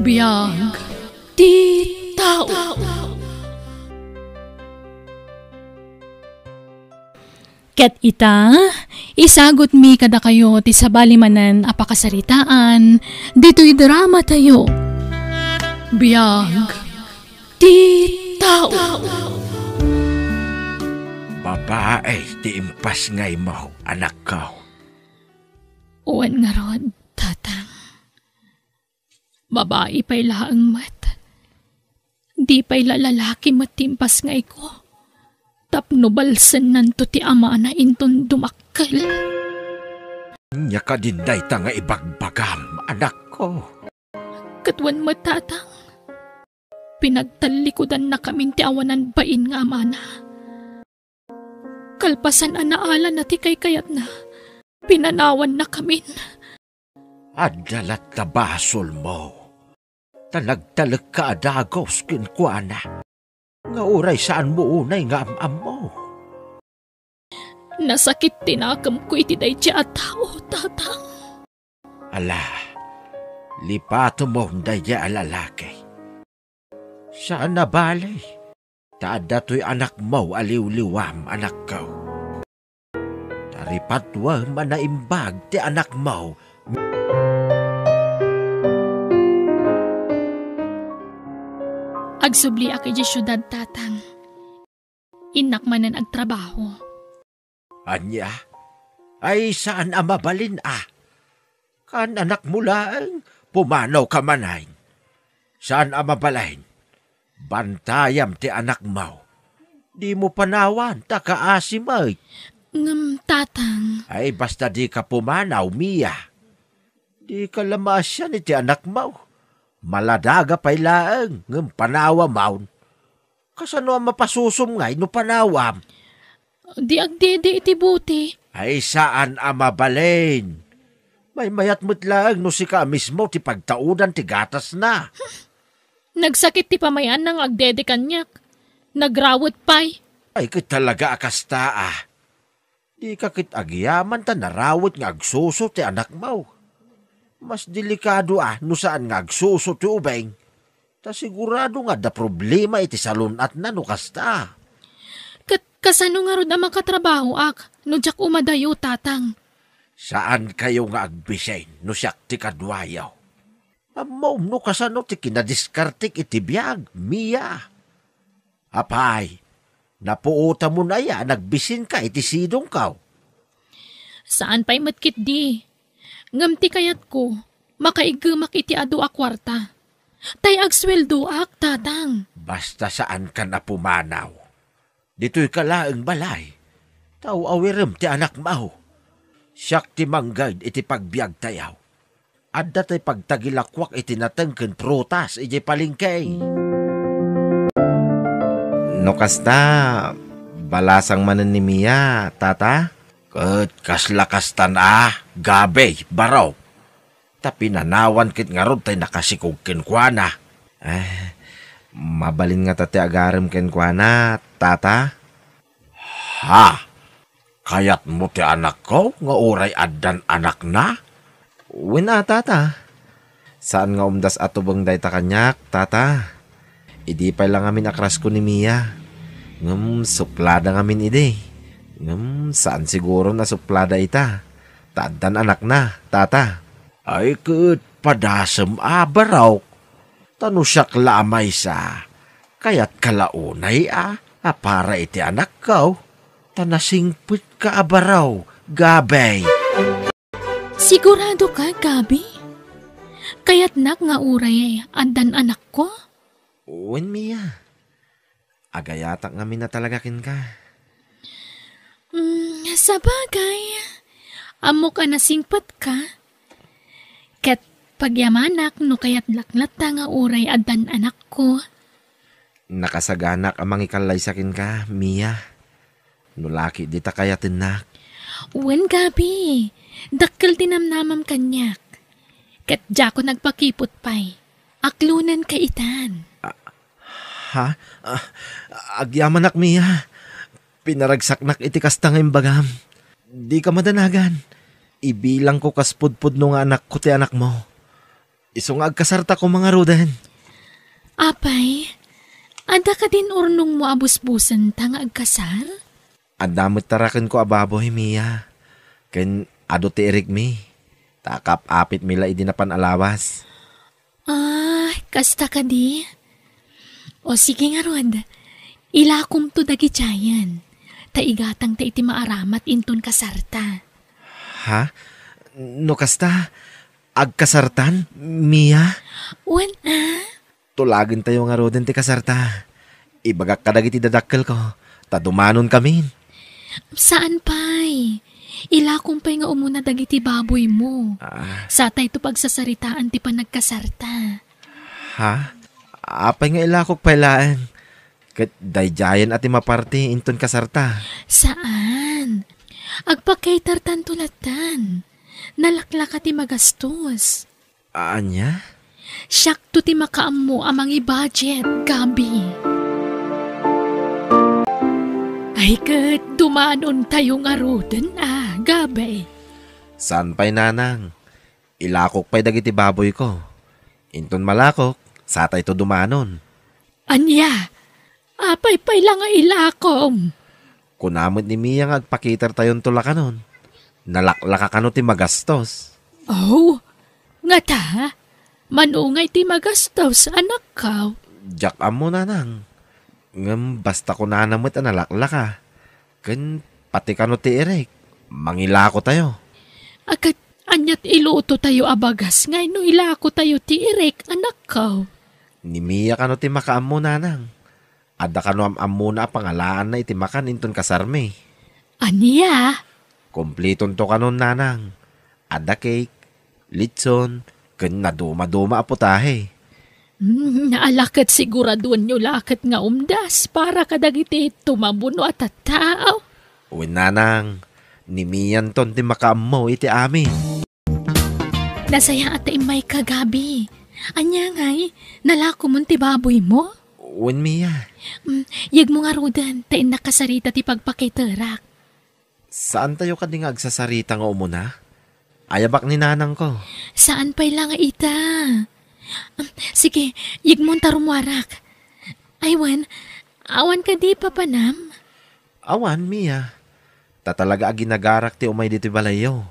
Biyag ti tao. Ket ita, isagot mi kada kayo ti sabalimanan apakasaritaan, dito'y drama tayo. Biyag ti tao. Babae, ti impas ngay mo, anak ko. Uwan nga rod, tatang. Babae pa'y laang mat. Di pa'y lalaki matimpas ngay ko. Tapno balsan nanto ti ama na inton dumakkel. Nya ka dinday ta nga ibagbagam, anak ko. Katwan matatang. Pinagtalikudan na kaming ti awanan bain nga ama na. Kalpasan anaala na ti kay kayat na. Pinanawan na kamin. Adalat na basol mo. Talagtalag ka adagos kinkwana. Nga uray saan mo unay nga amam mo. Nasakit tinakam ko iti day siya at tao, tatang. Ala, lipato mo day siya alalaki. Saan na balay? Taada to'y anak mo aliw-liwam, anak ko. Taripatwa manaimbag ti anak mo. Agsubli aki di syudad, tatang. Inak manan agtrabaho. Anya? Ay saan amabalin Kan anak mo lang, pumanaw ka manay. Saan amabalain? Bantayam ti anak mo. Di mo panawan, takaasim ay. Tatang. Ay basta di ka pumanaw, Mia. Di ka lamasyan iti anak mo. Maladaga pa'y laang, ngam panawa maun. Kasano ang mapasusum ngay no panawam? Di agdede iti buti. Ay saan amabalin? May mayat mo't laang no si ka mismo ti pagtaudan ti gatas na. Nagsakit ti pamayan ng agdede kanyak. Nagrawot pa'y. Ay kit talaga akasta Di ka kit agyaman ta narawot nga agsuso ti anak mo. Mas delikado no saan nga agsuso ti ubeng. Ta sigurado nga da problema iti salunat na no kasta. Kasano nga ron ang makatrabaho no jak umadayo, tatang. Saan kayo nga agbisain no siyak ti kadwayaw? Amom no kasano ti kinadiskartik iti biyag, Mia. Apay, napuuta mo na nagbisin ka iti sidong kaw. Saan pa'y matkit di? Ngamti kayat ko, makaigamak iti adu a kwarta. Tay agsweldo tatang. Basta saan ka na pumanaw. Dito'y kalaang balay. Tau awirem ti anak mo. Siyak ti manggad iti pagbiag tayaw. Adda tay pagtagilakwak iti natengken prutas iti palingkay. No kasta, balasang manen ni Mia, tata? Ket kaslakastan gabe, baraw. Tapi nanawan kit nga ron tay nakasikog kenkwana. Mabalin nga tati agarem kenkwana, tata? Ha? Kayat mo ti anak ko nga uray addan anak na? Wina, tata. Saan nga umdas atubang day ta kanyak, tata? Idi pa lang amin akras ko ni Mia. Suplada ngamin ide. Saan siguro na suplada ita? Taddan anak na, tata. Ay ket padasem baraw. Tano siyak lamay sa. Kayat kalaunay para iti anak ko. Tanasingpit ka baraw, gabay. Sigurado ka, Gabi? Kayat nak nga uray andan anak ko? Uwin, Mia. Agayatak ngamin na talaga kin ka. Sa bagay, amo ka nasingpat ka. Ket pagyamanak no kayat laklata nga uray andan anak ko. Nakasaganak amang ikalay sakin ka, Mia. Nulaki di ta kayatin nak. Uwan, Gabi. Dakkel dinamnamam kanyak. Ket dya ko nagpakipot pa'y. Aklunan ka itan. Ha? Agyamanak, Mia. Pinaragsaknak iti kastang imbagam. Di ka madanagan. Ibilang ko kaspudpud no nga anak ko ti anak mo. Isong agkasarta ko mga Roden. Apay, ada ka din urnong mo abusbusan ta nga agkasar? Ang damot tarakan ko ababoy, Mia. Ken ado ti Eric mi. Takap apit mila idinapan alawas. Kasta ka di? O sige nga Rod, ilakom to dagi tiyayan. Taigatang ta iti maaramat inton kasarta. Ha? No kasta? Agkasartan, Mia? Wan Tulagin tayo nga Roden ti kasarta. Ibagak ka dagiti dadakkel ko. Tadumanon kami. Saan pay? Ilakom pay nga umuna dagiti baboy mo. Satay to pagsasaritaan ti panagkasarta. Ha? Apay nga ilakok pailaan. Kat dayjayan at maparte inton kasarta. Saan? Agpakaitartan tulatan. Nalaklak ti magastos. Anya? Siyak to ti makaammo amang i-budget, Gabi. Ay kat dumanon tayo nga Roden, Gabi. Saan pa'y nanang? Ilakok pa'y dagiti baboy ko. Inton malakok, satay to dumanon. Anya, apay-pay lang nga ilakom. Kunamot ni Mia nga agpakitar tayon tulakanon. Nalaklaka ka no ti magastos. Oh, nga ta? Manungay ti magastos, anak ka. Jack amo nanang. Ngam basta ko nanamot ang nalaklaka. Ken pati ka no ti Eric. Mangilako tayo. Akat anyat iluto tayo abagas, ngay no ilako tayo ti Eric, anak ka. Ni Mia ka no ti makaamo nanang. Ada ka no am-amo na pangalaan na itimakan inton kasarme. Anya? Kompleton to ka nun nanang. Ada cake, litson, ken naduma-duma aputahe. Naalakat siguraduan nyo lakat nga umdas para kadagiti tumabuno at tao. Uy nanang, ni Mian ton ti makaamo iti amin. Nasaya at imay kagabi. Anya ngay, nalako mo ti baboy mo? Uy Mia. Yag mo nga Rodan, tain nakasarita ti pagpakiterak. Saan tayo ka nga agsasarita nga umuna? Ayabak ni nanang ko. Saan pa'y lang ita? Sige, yag mo tarumwarak. Aywan, awan ka di papanam? Awan, Mia. Tatalaga aginagarak ti umay dito balayo.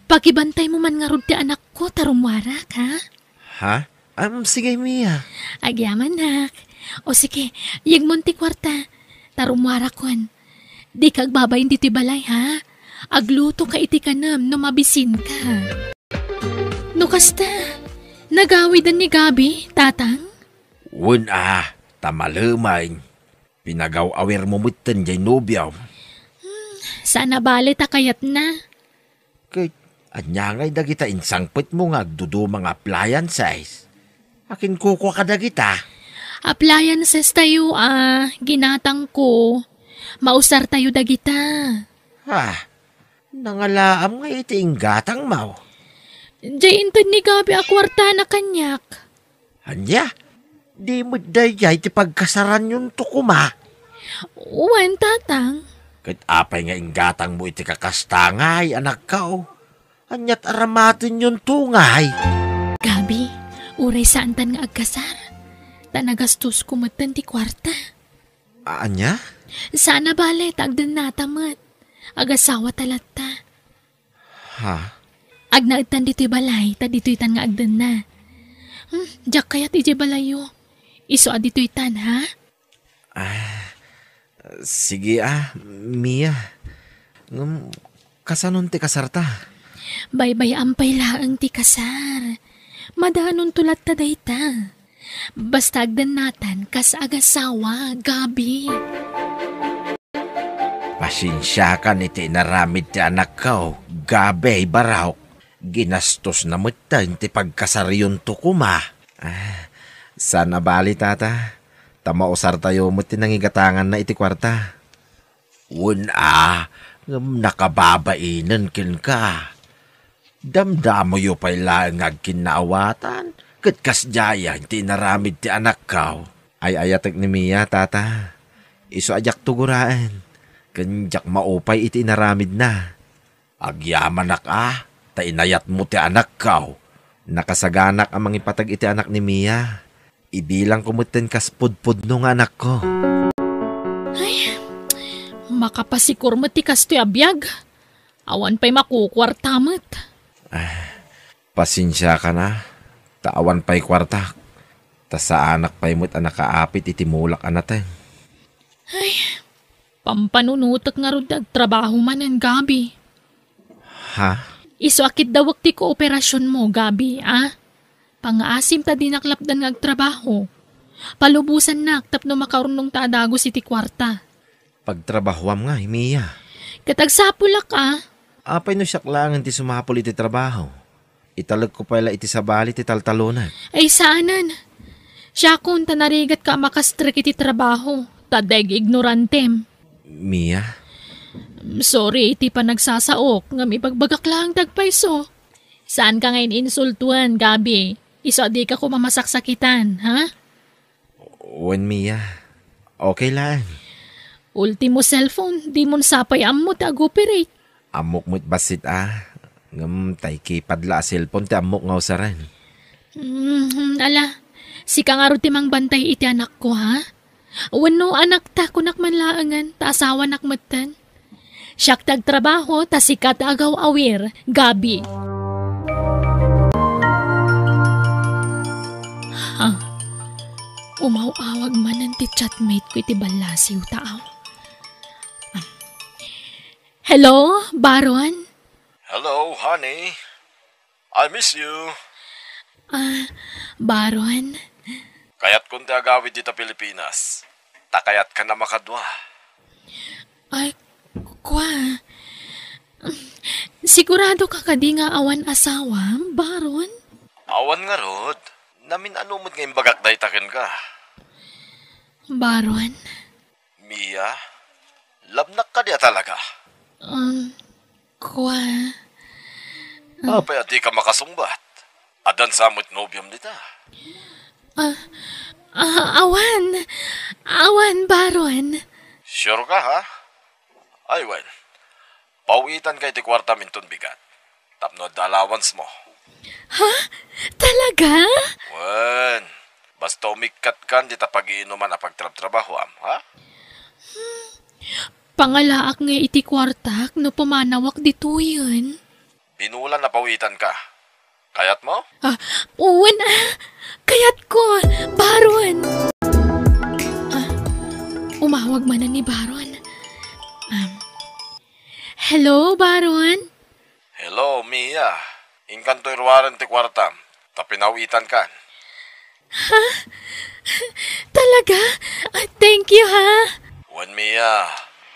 Pakibantay mo man nga rod ti anak ko, tarumwarak, ha? Ha? Sige, Mia. Agyaman, nak. O sige, yag mo ti kwarta. Tarumwarak kon. Di kagbabayin dito balay, ha? Agluto ka iti kanam no mabisin ka. No kasta, nagawidan ni Gabi, tatang? Wen tamalamay. Pinagaw-awer mo mutan jay nobyaw. Sana bali ta kayat na. Kay, anyangay dagita insangpit mo nga agdudo mga appliances. Akin kuko ka dagita. Appliances tayo, ginatang ko. Mausar tayo dagita. Nangalaam nga iti inggatang mau. Jay intod ni Gabi akwarta na kanyak. Anya, di mo dayay ti pagkasaran yung tukuma. Uwan, tatang. Kahit apay nga inggatang mo iti kakastangay, anak ka o. Anyat aramatin yung tungay. Gabi, uray saan tan nga agkasar. Tanagastos kumatan ti kwarta. Anya? Sana bale, tagdan natamat. Agasawa talata. Ha? Agnaagtan dito'y balay, ta dito'y tan nga agdan na. Diyak kaya ti balayo. Iso dito'y tan, ha? Sige Mia. Kasanon ti kasarta? Baybay ampay laang ti kasar. Madanon tulat ta dayta. Basta agdan natan kas agasawa, Gabi. Pasensya ka ni tinaramid ti anak ka o. Gabi baraw. Ginastos na mutan ti pagkasaryon tukuma. Sana bali tata. Tamausar tayo mo tinangigatangan na iti kwarta. Nakababainan kin ka. Damdamo yo pa'y lang agkinaawatan. Katkas jayan tinaramid ti anak ka. Ay ayatek ni Mia tata. Iso ajak tuguraan. Kanjak maupay iti inaramid na. Agyaman ta inayat mo ti anak ka. Nakasaganak ang mga ipatag iti anak ni Mia. Ibilang kumutin kas pudpud nung anak ko. Makapasikur mo ti kastoy abiyag. Awan pa'y makukwartamot. Pasensya ka na. Taawan pa'y kwarta. Ta sa anak pa'y mo't anak kaapit itimulak anateng. Pampanunutok nga ron trabaho man ang Gabi. Ha? Iso akit dawag ti kooperasyon mo, Gabi, ah? Pangaasim ta dinaklapdan nga agtrabaho. Palubusan na, tapno makarunong taadagos iti kwarta. Pagtrabahoam nga, Mia. Katagsapulak ah. Apay no siyak lang ti sumapol iti trabaho. Italag ko pala iti sabali ti taltalunan. Ay saanan. Siya kung tanarigat ka makastrik iti trabaho. Tadeg ignorantem. Mia? Sorry, iti pa nagsasaok. Ngam ipagbagak lang tagpaiso. Saan ka ngayon insultuan, Gabi? Iso di ka ko mamasaksakitan, ha? Wen, Mia. Okay lang. Ultimo cellphone, di mon sapay ammo tag-operate. Amok mo't basit Ngam tay kipadla a cellphone ti amok nga usaran. Ala, si ka nga ro timang bantay iti anak ko, ha? Wano anak ta kunak manlaangan, ta asawa nakmatan. Siyak tagtrabaho, ta sikat agaw awir, Gabi. Umaw-awag man ang ti chatmate ko iti balasiw tao. Hello, Baron? Hello, honey. I miss you. Baron? Kayat kung ti agawid dito Pilipinas. Takayat ka na makadwa. Ay, kwa. Sigurado ka kadi nga awan asawa, Baron? Awan nga rod. Namin anumod ngayong bagak daytakin ka. Baron? Mia, labnak ka diya talaga. Kwa. Apay ati ka makasungbat. Adan samot nobyam dita. Awan. Awan, Baron. Sure ka ha? Ay well. Pawitan kay ti kwarta minton bigat. Tapno dalawans mo. Ha? Talaga? Wen. Basta umikat kan di ta pag-iinuman a pagtrab-trabaho ha? Pangalaak nga iti kwartak no pumanawak dito yun. Binulan na pawitan ka. Kayat mo? Uwan kayat ko, Baron. Umawag man na ni Baron. Hello, Baron? Hello, Mia. Inkanto irwaran ti kwartam. Tapinawitan kan. Ha? Talaga? Thank you, ha? Wan, Mia.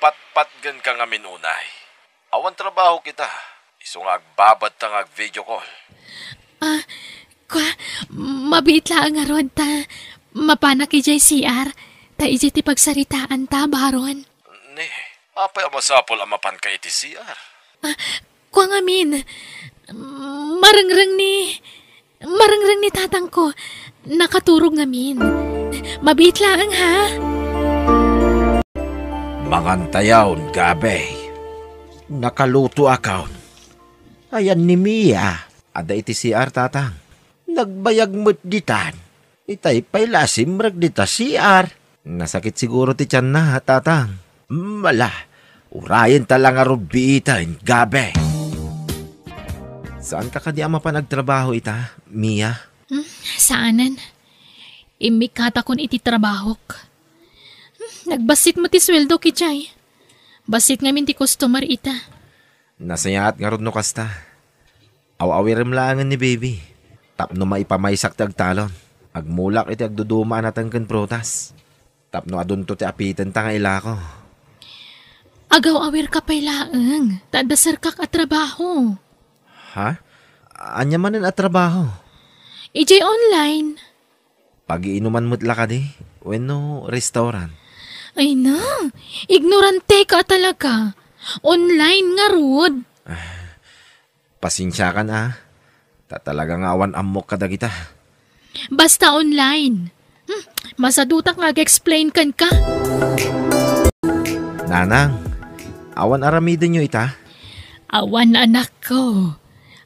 Pat-patgan ka nga minunay. Awan trabaho kita. Iso nga agbabad ta nga video call. Mabit lang nga ron ta. Mapanak ijay CR. Ta ijay ti pagsaritaan ta, Baron. Ne, apay amasapol amapan ka iti CR. Kwa nga min. Marangrang ni tatang ko. Nakaturog nga min. Mabit lang, ha? Mangantayaw, Gabi. Nakaluto akaw. Ayan ni Mia. Ada iti CR, tatang. Nagbayag mo't ditan. Itay pa'y lasim rag dita CR. Nasakit siguro ti tiyan na, tatang. Mala, urayan talang arubiitan, Gabi. Saan ka kadi ama pa nagtrabaho ita, Mia? Saanan? Imikata kon iti trabahok. Nagbasit mo ti sweldo kichay. Basit ngamin ti customer ita. Nasayaat nga rod no kasta. Aw-awirim langan ni baby. Tapno maipamaysak ti agtalon. Agmulak iti agduduma natang ken protas. Tapno adunto ti apitan ta nga ilako. Agaw-awir ka pa'y laeng. Tadasar kak at trabaho. Ha? Anya manen at trabaho? Ijay online. Pag-iinuman mo't lakadi. Wenno restaurant. Ay na, ignorante ka talaga. Online nga rod. Pasensya ka na. Talaga nga awan amok kada kita. Basta online. Masadutak nga explain kan ka. Nanang, awan aramidin nyo ita? Awan anak ko.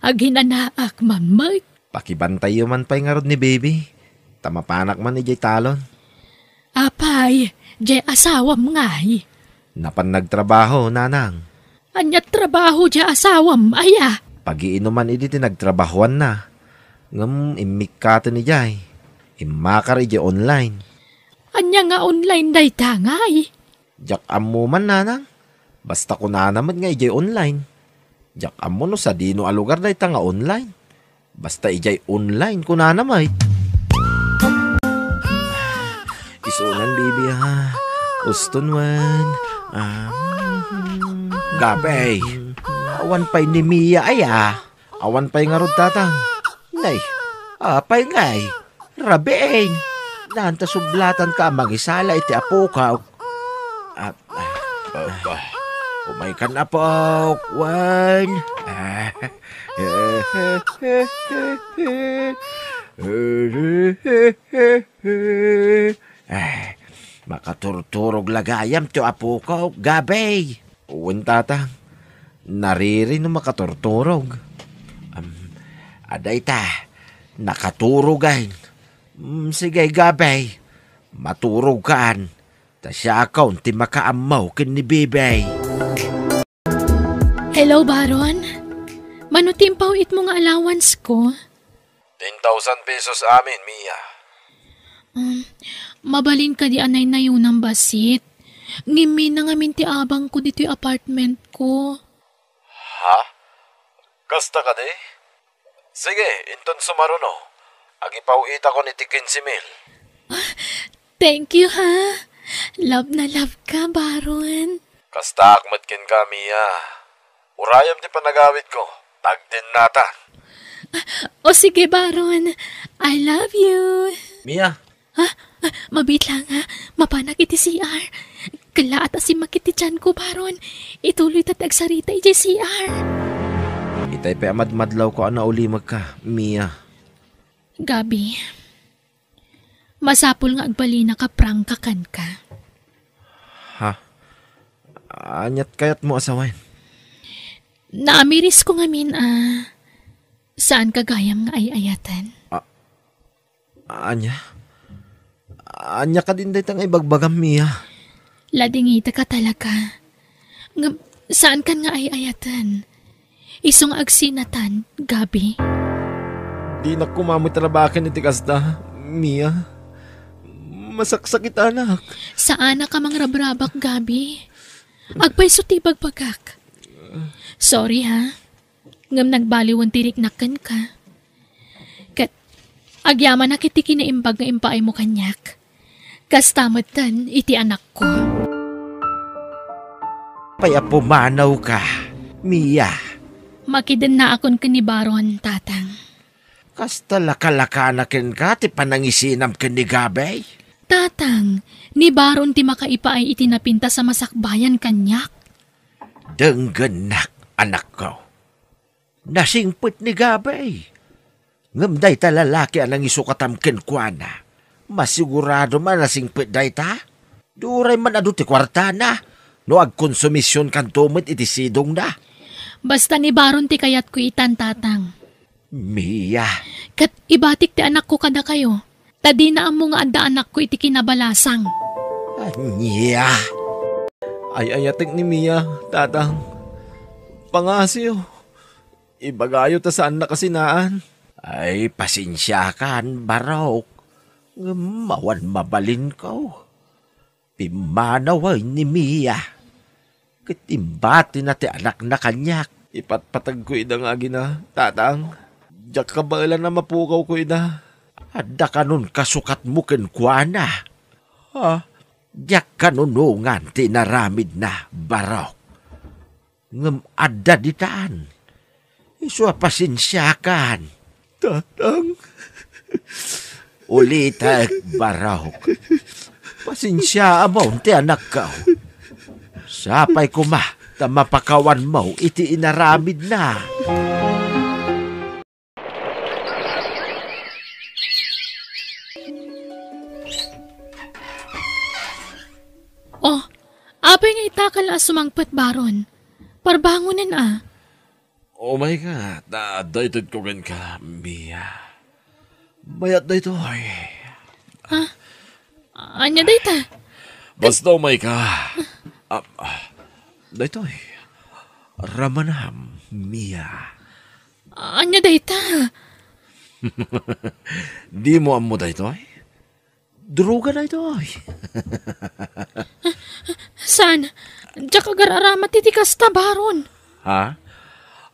Aginanaak mamay. Pakibantay man pa'y nga rod ni baby. Tamapanak man ni jay talon. Apay, jay asawam ngay. Napan nagtrabaho, nanang. Anyat trabaho jay asawam, aya. Pag-iinuman iti nagtrabahuan na. Ngam imikata ni jay. Imakar iti online. Anya nga online day tangay. Jak amo man, nanang. Basta ko na naman nga ijay online. Jak amo no sa dino alugar day ta nga online. Basta ijay online ko na naman. Isungan, baby, ha. Uston man. Gabay, awan pa'y ni Mia ay Awan pa'y nga rod, tatang. Nay, apay ngay. Rabeeng. Nanta sublatan ka mangisala iti apukaw. Umay ka na po, Juan. Makaturturog lagayam to apukaw, gabay. Uwan, tatang. Nariri no makaturturog. Aday ta, nakaturugan. Sige, gabay. Maturog kaan. Ta siya akaw, ti makaamaw kin ni bibay. Hello, Baron. Manutimpaw it mo nga allowance ko. 10,000 pesos amin, Mia. Mabalin ka di anay na yun ang basit. Ngimi na nga minti abang ko dito yung apartment ko. Ha? Kasta ka di? Sige, inton sumaruno. Agipauita ko ni ti 15,000. Thank you, ha? Love na love ka, Baron. Kasta akmatkin ka, Mia. Urayam ti panagawit ko. Tagdin nata. O sige, Baron. I love you. Mia, Mabit lang, ha? Mapanak iti CR. Kala at asim makiti dyan ko, Baron. Ituloy tatagsarita iti CR. itay pa amadmadlaw ko ana ulimag ka, Mia. Gabi, masapul nga agbalina ka prangkakan ka. Ha? Anyat kayat mo asawain? Naamiris ko ngamin, saan kagayam nga ay ayatan? Anya ka din daytang ibagbagam, Mia. Ladingita ka talaga. Saan kan nga ay ayatan? Isong agsinatan, Gabi. Di na kumamit trabakan iti kasta, Mia. Masaksakit, anak. Saan na ka mang rabrabak, Gabi? Agpay sutibag pagkak. Sorry, ha? Ngam nagbaliwan tiriknakan ka. Kat, agyaman na kiti kinaimbag nga impaay mo kanyak. Kastamatan iti anak ko. Paya pumanaw ka, Mia. Makidan na akon ka ni Baron, tatang. Kasta lakalakanakin ka, ti panangisinam ka ni gabay. Tatang, ni Baron ti makaipa ay itinapinta sa masakbayan kanyak. Denggenak, anak ko. Nasingpit ni gabay. Ngamday ta lalaki anang isukatamkin kwa na. Masigurado man nasingpit day ta. Duray man adu ti kwarta na. No agkonsumisyon kan tumit iti sidong na. Basta ni Baron ti kayat ko itan, tatang. Mia. Kat ibatik ti anak ko kada kayo. Tadi na amo nga adda anak ko iti kinabalasang. Anya. Ay ayatik ni Mia, tatang. Pangasyo. Ibagayo ta saan na kasinaan. Ay, pasensya kan, Barok. Mawan mabalin ko. Pimanaway ni Mia. Kitimbati na ti anak na kanyak. Ipatpatag ko ida nga gina, tatang. Diyak kabailan na mapukaw ko ida. Adda ka nun kasukat mo kenkwana. Ha? Diyak kanunungan ti naramid na, Barok. Ngam adda ditaan. Iswa pasensyakan. Tatang. Ulitag, Barok. Pasensya mo ti anak ka. Sapay ko tamapakawan mo iti inaramid na. Oh, apay nga itakal sumangpat, Baron. Parbangunan . Oh my God, na-dated ko gan ka, Mia. Mayat na ito ay. Anya dayta? Basta umay ka. Dito ay. Ramanam, Mia. Anya dayta? Di mo amo dito ay. Droga na ito ay. San? Diya ka gararamat iti kasta baron. Ha?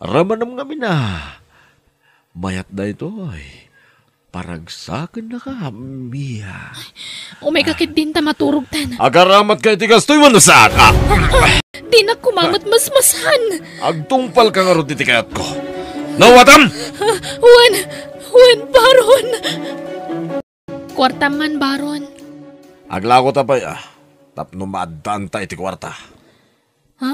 Ramanam nga mina. Mayat na ito ay. Paragsakan na ka, Mia. O may kakit din ta maturog tan. Agaramat ka iti kastoy mo na sa ka. Di na kumamot masmasan. Agtungpal ka nga ron iti kayat ko. Nawatam! Wan baron. Kwarta man baron. Aglago ta pa tapno maadaan ta iti kwarta. Ha?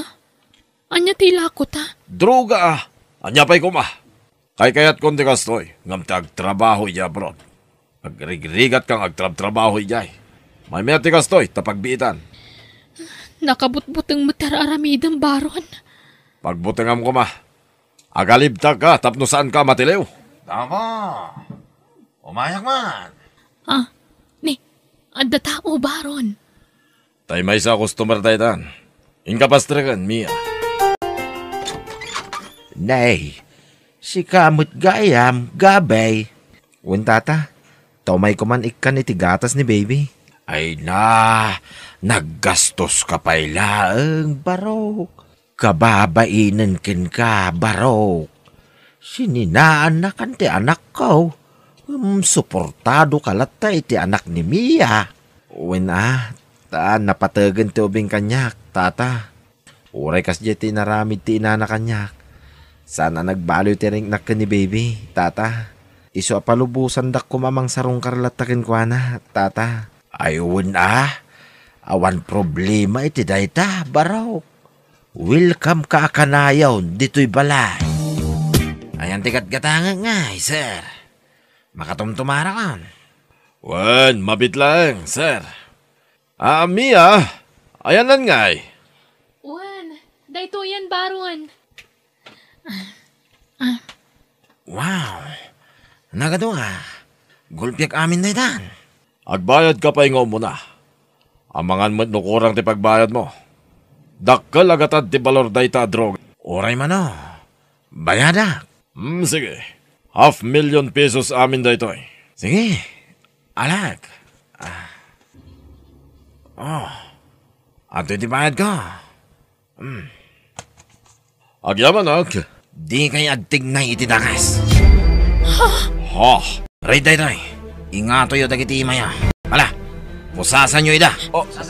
Anya tila ko ta? Droga anya pa'y kuma. Kay kayat kon ti kastoy, ngam ti agtrabaho iya bro. Agrigrigat kang agtrabaho iyay. May may ti kastoy, tapagbiitan. Nakabutbutang matararamidang baron. Pagbutangam ko agalibtag ka, tapno saan ka matilew. Tama. Umayak man. Adda tao baron. Tay may sa customer taytan. Inkapastrikan, Mia. Nay, si kamot gayam, gabay. Wen tata, taumay ko man ikan iti gatas ni baby. Ay naggastos ka pa ilaang barok. Kababainan kin ka, barok. Sininaan na kan ti anak ko. Suportado kalata iti anak ni Mia. Wen napatagan ti ubing kanyak, tata. Uray kas ti naramid ti inana kanyak. Sana nagbaloy ti ringnak ka ni baby, tata. Iso apalubusan dak kumamang sarong karlatakin ko na, tata. Ayun awan problema iti dayta, barok. Welcome ka akanayaw dito'y balay. Ayan tikat gatanga nga, sir. Makatumtumara kan. Wan, mabit lang, sir. Mia, ayan lang nga Wan, dayto yan baron. Wow. Nagado gulpiak amin na itan. Agbayad ka pa ingaw mo na. Amangan mo nukurang ti pagbayad mo. Dakkel agatad ti balor dayta drog. Oray man Bayadak. Sige. 500,000 pesos amin daytoy. Sige. Alag. Ato iti bayad ko. Agyaman ak. Di kay agtignay iti dakas. Ha? Right daytoy. Ingatoy o dagiti imaya. Ala. Pusasan nyo ida.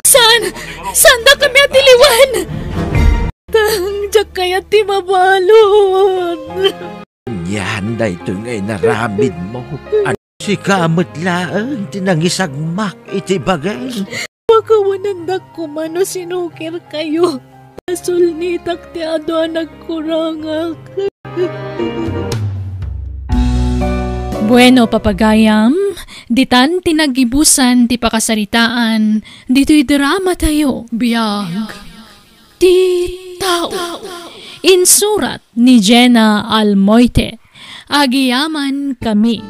Saan da kami atiliwan? Tangjak kaya ti mabalon. Yan daytoy ngay naramid mo. Si kamot laang tinangisagmak iti bagay. Pagkawanandak ko mano sinukir kayo. Sulnitak ti ado nagkurangak. Bueno, papagayam, ditan tinagibusan ti pakasaritaan, dito'y drama tayo, biyag. Ti tao. Insurat ni Jenna Almoite. Agiyaman kami.